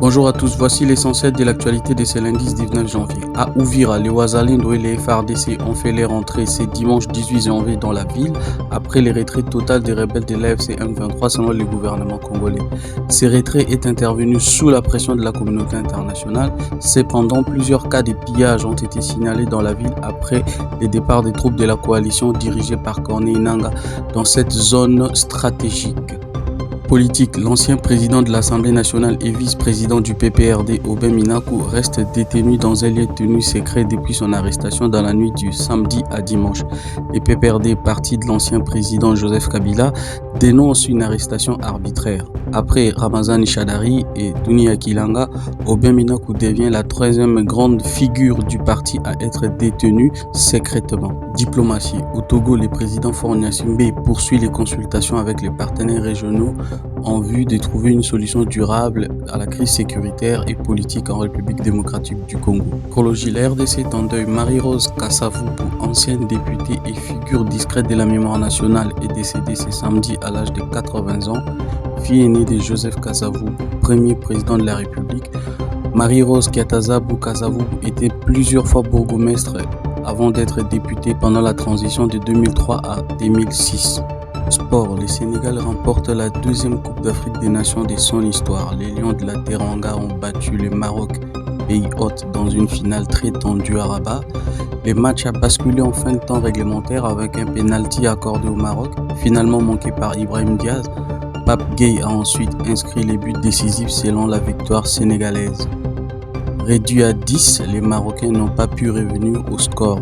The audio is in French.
Bonjour à tous, voici l'essentiel de l'actualité de ce lundi 19 janvier. À Uvira, les Ouazalendo et les FARDC ont fait les rentrées ce dimanche 18 janvier dans la ville après les retraits totales des rebelles de l'AFC M23 selon le gouvernement congolais. Ces retraits est intervenu sous la pression de la communauté internationale. Cependant, plusieurs cas de pillage ont été signalés dans la ville après le départ des troupes de la coalition dirigée par Corneille Nangaa dans cette zone stratégique. Politique, l'ancien président de l'Assemblée nationale et vice-président du PPRD, Aubin Minaku, reste détenu dans un lieu tenu secret depuis son arrestation dans la nuit du samedi à dimanche. Le PPRD, parti de l'ancien président Joseph Kabila, dénonce une arrestation arbitraire. Après Ramazani Chadari et Dunia Kilanga, Aubin Minaku devient la troisième grande figure du parti à être détenu secrètement. Diplomatie. Au Togo, le président Faure Gnassingbé poursuit les consultations avec les partenaires régionaux en vue de trouver une solution durable à la crise sécuritaire et politique en République démocratique du Congo. Chronologie, la RDC est en deuil. Marie-Rose Kassavubu, ancienne députée et figure discrète de la mémoire nationale, est décédée ce samedi à l'âge de 80 ans. Fille aînée de Joseph Kasavubu, premier président de la République. Marie-Rose Kiatazabu Kasavubu était plusieurs fois bourgmestre avant d'être députée pendant la transition de 2003 à 2006. Sport, le Sénégal remporte la deuxième Coupe d'Afrique des Nations de son histoire. Les Lions de la Teranga ont battu le Maroc, pays hôte, dans une finale très tendue à Rabat. Le match a basculé en fin de temps réglementaire avec un penalty accordé au Maroc, finalement manqué par Ibrahim Diaz. Pape Gueye a ensuite inscrit les buts décisifs selon la victoire sénégalaise. Réduit à 10, les Marocains n'ont pas pu revenir au score.